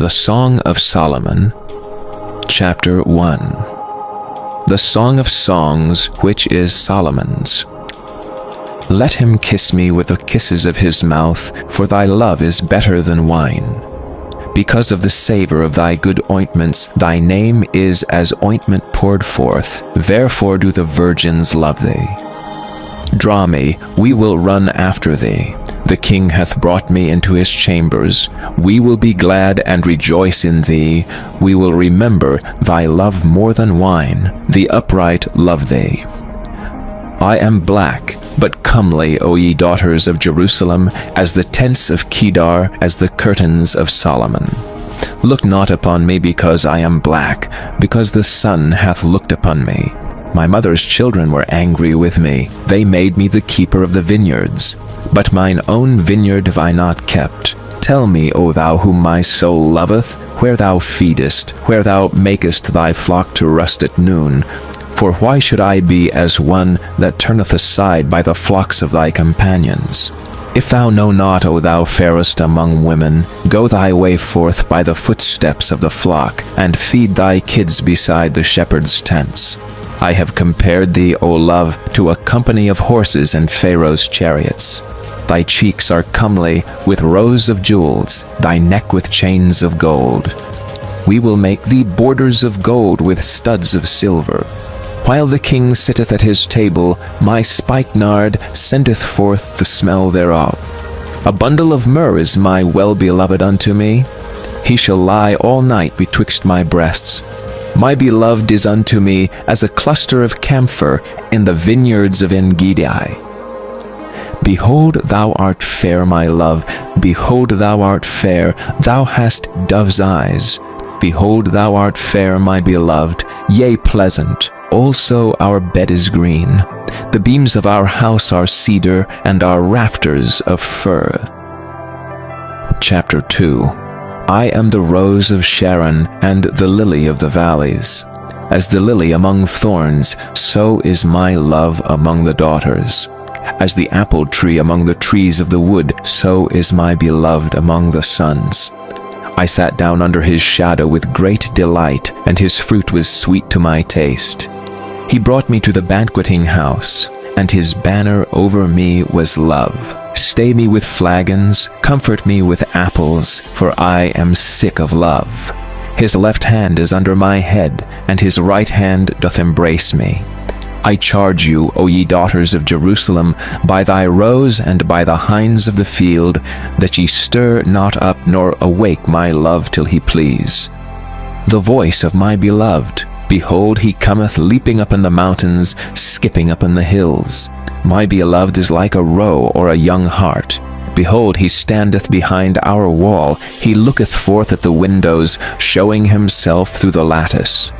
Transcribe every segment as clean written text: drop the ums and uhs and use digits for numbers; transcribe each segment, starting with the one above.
The Song of Solomon, Chapter 1. The Song of Songs, which is Solomon's. Let him kiss me with the kisses of his mouth, for thy love is better than wine. Because of the savor of thy good ointments, thy name is as ointment poured forth, therefore do the virgins love thee. Draw me, we will run after thee. The king hath brought me into his chambers. We will be glad and rejoice in thee. We will remember thy love more than wine. The upright love thee. I am black, but comely, O ye daughters of Jerusalem, as the tents of Kedar, as the curtains of Solomon. Look not upon me because I am black, because the sun hath looked upon me. My mother's children were angry with me. They made me the keeper of the vineyards. But mine own vineyard have I not kept. Tell me, O thou whom my soul loveth, where thou feedest, where thou makest thy flock to rust at noon. For why should I be as one that turneth aside by the flocks of thy companions? If thou know not, O thou fairest among women, go thy way forth by the footsteps of the flock, and feed thy kids beside the shepherd's tents. I have compared thee, O love, to a company of horses and Pharaoh's chariots. Thy cheeks are comely with rows of jewels, thy neck with chains of gold. We will make thee borders of gold with studs of silver. While the king sitteth at his table, my spikenard sendeth forth the smell thereof. A bundle of myrrh is my well-beloved unto me. He shall lie all night betwixt my breasts. My beloved is unto me as a cluster of camphor in the vineyards of En-gedi. Behold, thou art fair, my love. Behold, thou art fair. Thou hast dove's eyes. Behold, thou art fair, my beloved, yea, pleasant. Also our bed is green. The beams of our house are cedar, and our rafters of fir. Chapter 2. I am the rose of Sharon, and the lily of the valleys. As the lily among thorns, so is my love among the daughters. As the apple tree among the trees of the wood, so is my beloved among the sons. I sat down under his shadow with great delight, and his fruit was sweet to my taste. He brought me to the banqueting house, and his banner over me was love. Stay me with flagons, comfort me with apples, for I am sick of love. His left hand is under my head, and his right hand doth embrace me. I charge you, O ye daughters of Jerusalem, by thy roes and by the hinds of the field, that ye stir not up nor awake my love till he please. The voice of my beloved, behold, he cometh leaping up in the mountains, skipping up in the hills. My beloved is like a roe or a young hart. Behold, he standeth behind our wall. He looketh forth at the windows, showing himself through the lattice.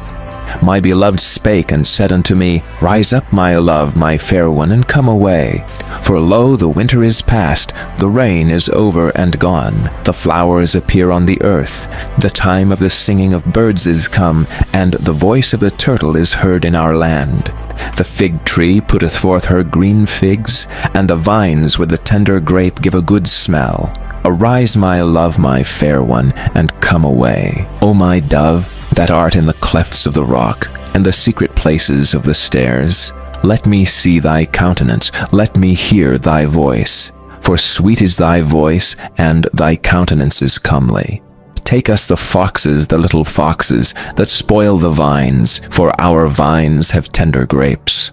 My beloved spake and said unto me, Rise up, my love, my fair one, and come away. For lo, the winter is past, the rain is over and gone. The flowers appear on the earth. The time of the singing of birds is come, and the voice of the turtle is heard in our land. The fig tree putteth forth her green figs, and the vines with the tender grape give a good smell. Arise, my love, my fair one, and come away. O my dove, that art in the clefts of the rock, and the secret places of the stairs, let me see thy countenance, let me hear thy voice. For sweet is thy voice, and thy countenance is comely. Take us the foxes, the little foxes, that spoil the vines, for our vines have tender grapes.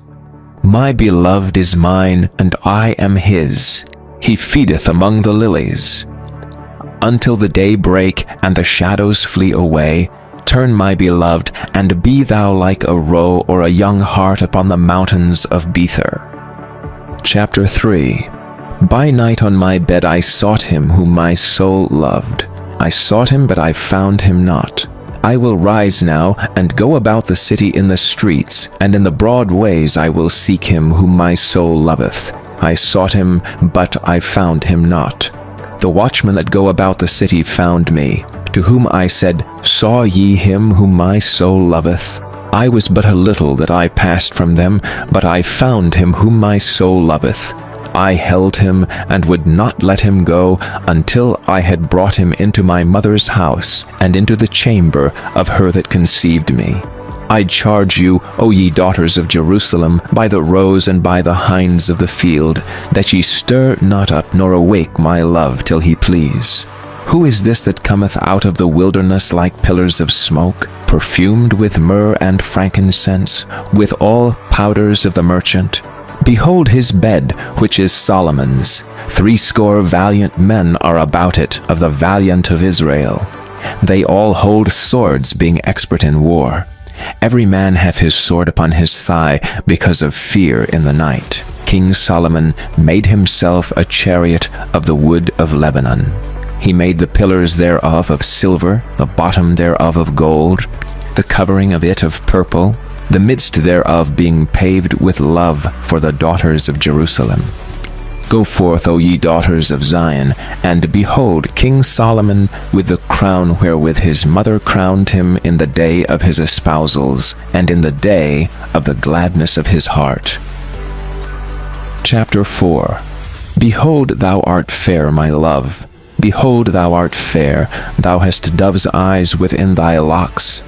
My beloved is mine, and I am his. He feedeth among the lilies. Until the day break, and the shadows flee away, turn, my beloved, and be thou like a roe or a young hart upon the mountains of Bether. Chapter 3. By night on my bed I sought him whom my soul loved. I sought him, but I found him not. I will rise now, and go about the city in the streets, and in the broad ways I will seek him whom my soul loveth. I sought him, but I found him not. The watchmen that go about the city found me, to whom I said, Saw ye him whom my soul loveth? I was but a little that I passed from them, but I found him whom my soul loveth. I held him and would not let him go until I had brought him into my mother's house and into the chamber of her that conceived me. I charge you, O ye daughters of Jerusalem, by the roes and by the hinds of the field, that ye stir not up nor awake my love till he please. Who is this that cometh out of the wilderness like pillars of smoke, perfumed with myrrh and frankincense, with all powders of the merchant? Behold his bed, which is Solomon's. 80 valiant men are about it, of the valiant of Israel. They all hold swords, being expert in war. Every man hath his sword upon his thigh, because of fear in the night. King Solomon made himself a chariot of the wood of Lebanon. He made the pillars thereof of silver, the bottom thereof of gold, the covering of it of purple, the midst thereof being paved with love for the daughters of Jerusalem. Go forth, O ye daughters of Zion, and behold King Solomon with the crown wherewith his mother crowned him in the day of his espousals, and in the day of the gladness of his heart. Chapter 4. Behold, thou art fair, my love. Behold, thou art fair, thou hast dove's eyes within thy locks.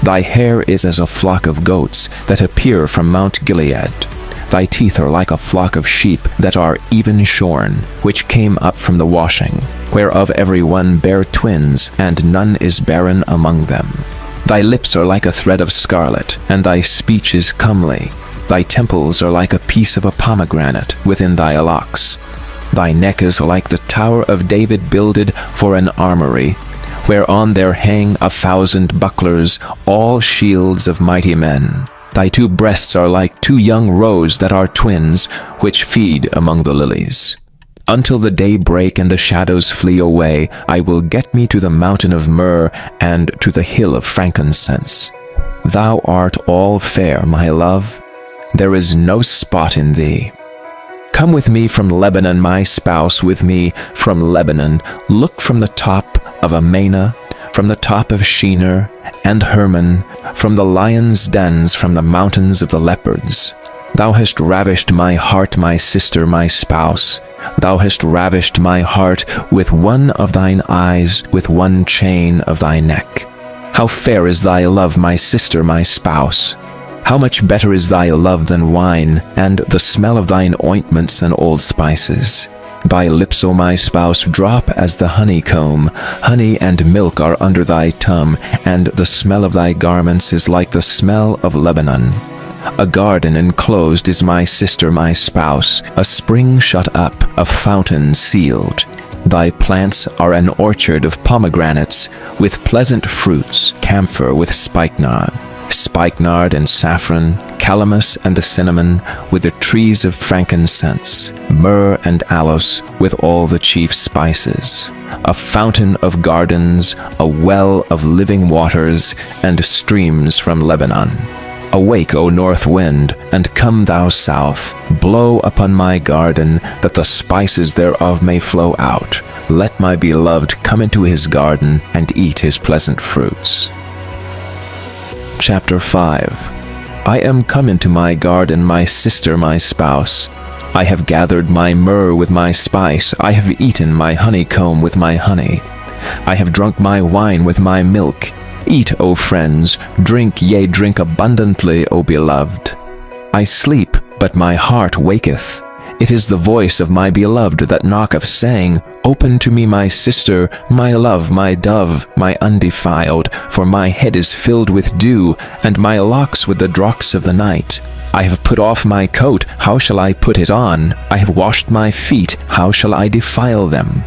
Thy hair is as a flock of goats that appear from Mount Gilead. Thy teeth are like a flock of sheep that are even shorn, which came up from the washing, whereof every one bare twins, and none is barren among them. Thy lips are like a thread of scarlet, and thy speech is comely. Thy temples are like a piece of a pomegranate within thy locks. Thy neck is like the tower of David builded for an armory, whereon there hang 1,000 bucklers, all shields of mighty men. Thy 2 breasts are like 2 young roes that are twins, which feed among the lilies. Until the day break and the shadows flee away, I will get me to the mountain of myrrh and to the hill of frankincense. Thou art all fair, my love. There is no spot in thee. Come with me from Lebanon, my spouse, with me from Lebanon. Look from the top of Amana, from the top of Shinar and Hermon, from the lions' dens, from the mountains of the leopards. Thou hast ravished my heart, my sister, my spouse. Thou hast ravished my heart with one of thine eyes, with one chain of thy neck. How fair is thy love, my sister, my spouse! How much better is thy love than wine, and the smell of thine ointments than old spices. Thy lips, O my spouse, drop as the honeycomb. Honey and milk are under thy tongue, and the smell of thy garments is like the smell of Lebanon. A garden enclosed is my sister, my spouse, a spring shut up, a fountain sealed. Thy plants are an orchard of pomegranates, with pleasant fruits, camphor with spikenard and saffron, calamus and the cinnamon, with the trees of frankincense, myrrh and aloes, with all the chief spices. A fountain of gardens, a well of living waters, and streams from Lebanon. Awake, O north wind, and come thou south. Blow upon my garden, that the spices thereof may flow out. Let my beloved come into his garden, and eat his pleasant fruits. Chapter 5. I am come into my garden, my sister, my spouse. I have gathered my myrrh with my spice. I have eaten my honeycomb with my honey. I have drunk my wine with my milk. Eat, O friends, drink, yea, drink abundantly, O beloved. I sleep, but my heart waketh. It is the voice of my beloved that knocketh, saying, Open to me, my sister, my love, my dove, my undefiled, for my head is filled with dew, and my locks with the drops of the night. I have put off my coat, how shall I put it on? I have washed my feet, how shall I defile them?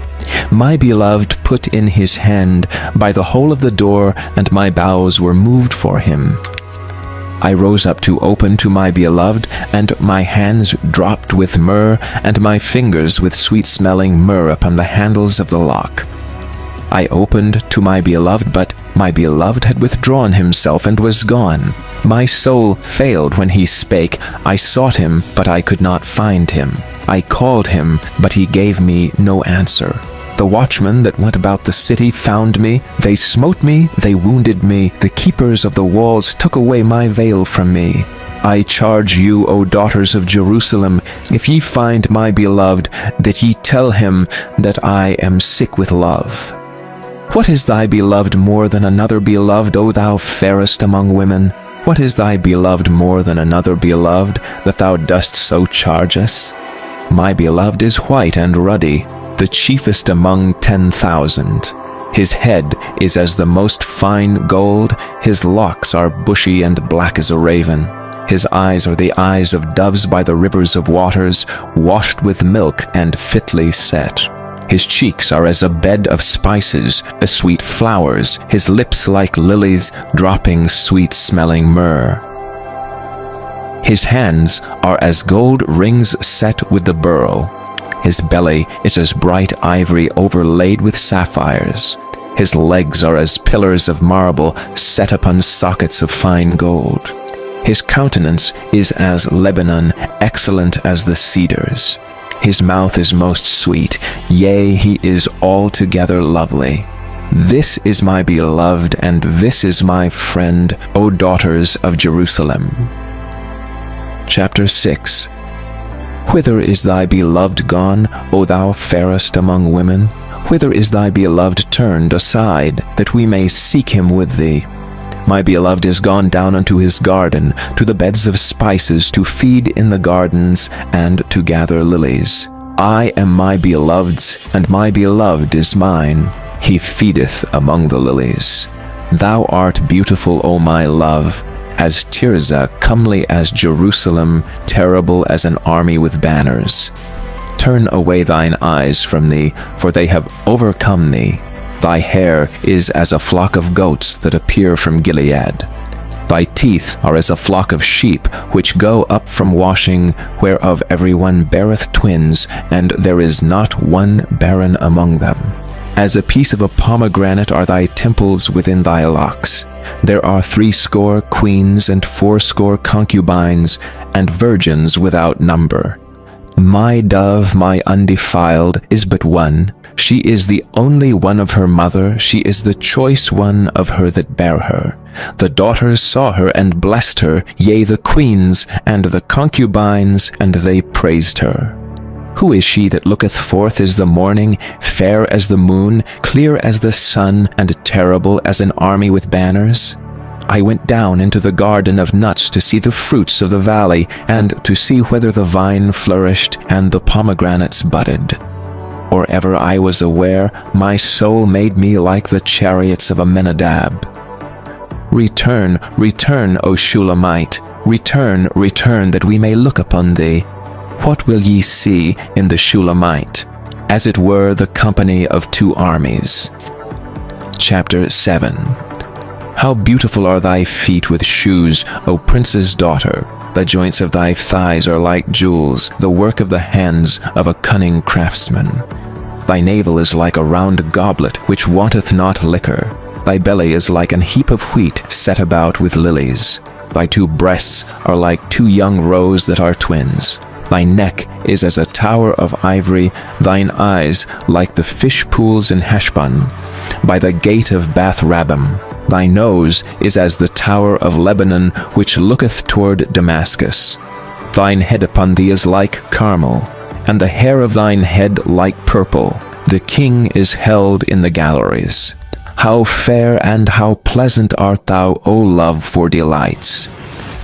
My beloved put in his hand by the hole of the door, and my boughs were moved for him. I rose up to open to my beloved, and my hands dropped with myrrh, and my fingers with sweet-smelling myrrh upon the handles of the lock. I opened to my beloved, but my beloved had withdrawn himself and was gone. My soul failed when he spake. I sought him, but I could not find him. I called him, but he gave me no answer. The watchmen that went about the city found me. They smote me, they wounded me. The keepers of the walls took away my veil from me. I charge you, O daughters of Jerusalem, if ye find my beloved, that ye tell him that I am sick with love. What is thy beloved more than another beloved, O thou fairest among women? What is thy beloved more than another beloved, that thou dost so charge us? My beloved is white and ruddy, the chiefest among 10,000. His head is as the most fine gold, his locks are bushy and black as a raven. His eyes are the eyes of doves by the rivers of waters, washed with milk and fitly set. His cheeks are as a bed of spices, as sweet flowers, his lips like lilies, dropping sweet-smelling myrrh. His hands are as gold rings set with the beryl. His belly is as bright ivory overlaid with sapphires. His legs are as pillars of marble set upon sockets of fine gold. His countenance is as Lebanon, excellent as the cedars. His mouth is most sweet, yea, he is altogether lovely. This is my beloved, and this is my friend, O daughters of Jerusalem. Chapter 6. Whither is thy beloved gone, O thou fairest among women? Whither is thy beloved turned aside, that we may seek him with thee? My beloved is gone down unto his garden, to the beds of spices, to feed in the gardens, and to gather lilies. I am my beloved's, and my beloved is mine. He feedeth among the lilies. Thou art beautiful, O my love, as Tirzah, comely as Jerusalem, terrible as an army with banners. Turn away thine eyes from thee, for they have overcome thee. Thy hair is as a flock of goats that appear from Gilead. Thy teeth are as a flock of sheep which go up from washing, whereof every one beareth twins, and there is not one barren among them. As a piece of a pomegranate are thy temples within thy locks. There are 80 queens and 80 concubines, and virgins without number. My dove, my undefiled, is but one. She is the only one of her mother, she is the choice one of her that bare her. The daughters saw her and blessed her, yea, the queens and the concubines, and they praised her. Who is she that looketh forth as the morning, fair as the moon, clear as the sun, and terrible as an army with banners? I went down into the garden of nuts to see the fruits of the valley, and to see whether the vine flourished and the pomegranates budded. Or ever I was aware, my soul made me like the chariots of Amminadab. Return, return, O Shulamite, return, return, that we may look upon thee. What will ye see in the Shulamite? As it were the company of 2 armies. Chapter 7. How beautiful are thy feet with shoes, O prince's daughter! The joints of thy thighs are like jewels, the work of the hands of a cunning craftsman. Thy navel is like a round goblet, which wanteth not liquor. Thy belly is like an heap of wheat set about with lilies. Thy 2 breasts are like 2 young roes that are twins. Thy neck is as a tower of ivory, thine eyes like the fish pools in Heshbon, by the gate of Bath Rabbim. Thy nose is as the tower of Lebanon, which looketh toward Damascus. Thine head upon thee is like Carmel, and the hair of thine head like purple. The king is held in the galleries. How fair and how pleasant art thou, O love, for delights!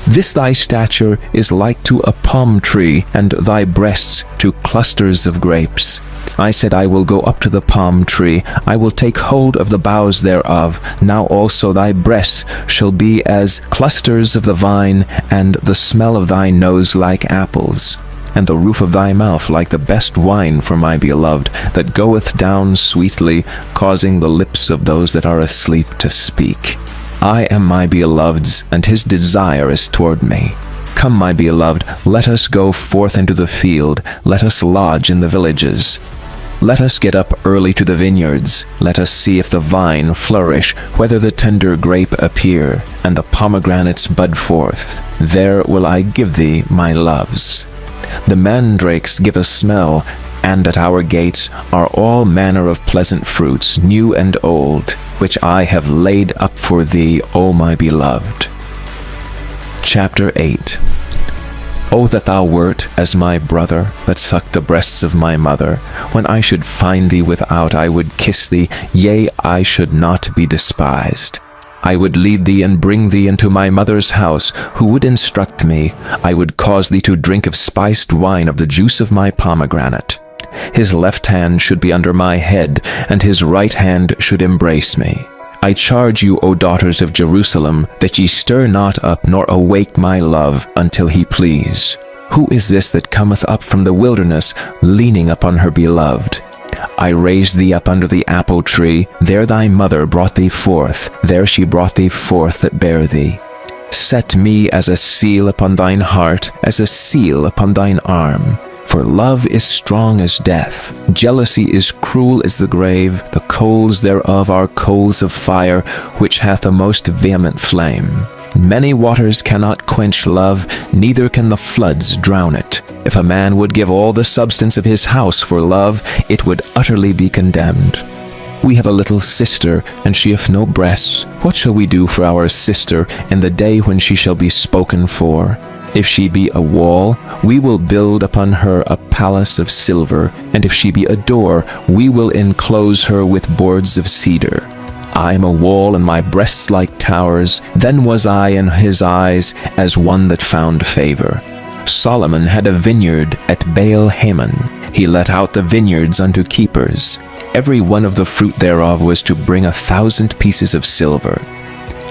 This thy stature is like to a palm tree, and thy breasts to clusters of grapes. I said, I will go up to the palm tree, I will take hold of the boughs thereof. Now also thy breasts shall be as clusters of the vine, and the smell of thy nose like apples, and the roof of thy mouth like the best wine for my beloved, that goeth down sweetly, causing the lips of those that are asleep to speak. I am my beloved's, and his desire is toward me. Come, my beloved, let us go forth into the field, let us lodge in the villages. Let us get up early to the vineyards, let us see if the vine flourish, whether the tender grape appear, and the pomegranates bud forth. There will I give thee my loves. The mandrakes give a smell, and at our gates are all manner of pleasant fruits, new and old, which I have laid up for thee, O my beloved. Chapter 8. O that thou wert as my brother, that sucked the breasts of my mother. When I should find thee without, I would kiss thee, yea, I should not be despised. I would lead thee and bring thee into my mother's house, who would instruct me. I would cause thee to drink of spiced wine of the juice of my pomegranate. His left hand should be under my head, and his right hand should embrace me. I charge you, O daughters of Jerusalem, that ye stir not up nor awake my love until he please. Who is this that cometh up from the wilderness, leaning upon her beloved? I raised thee up under the apple tree, there thy mother brought thee forth, there she brought thee forth that bare thee. Set me as a seal upon thine heart, as a seal upon thine arm. For love is strong as death, jealousy is cruel as the grave, the coals thereof are coals of fire, which hath a most vehement flame. Many waters cannot quench love, neither can the floods drown it. If a man would give all the substance of his house for love, it would utterly be condemned. We have a little sister, and she hath no breasts. What shall we do for our sister in the day when she shall be spoken for? If she be a wall, we will build upon her a palace of silver, and if she be a door, we will enclose her with boards of cedar. I am a wall, and my breasts like towers. Then was I in his eyes as one that found favor. Solomon had a vineyard at Baal Hamon. He let out the vineyards unto keepers. Every one of the fruit thereof was to bring 1,000 pieces of silver.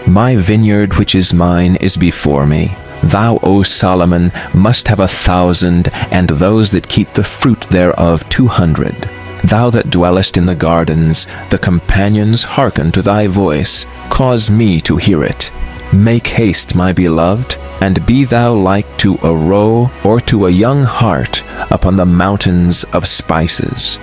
My vineyard which is mine is before me. Thou, O Solomon, must have 1,000, and those that keep the fruit thereof 200. Thou that dwellest in the gardens, the companions hearken to thy voice. Cause me to hear it. Make haste, my beloved, and be thou like to a roe or to a young hart upon the mountains of spices.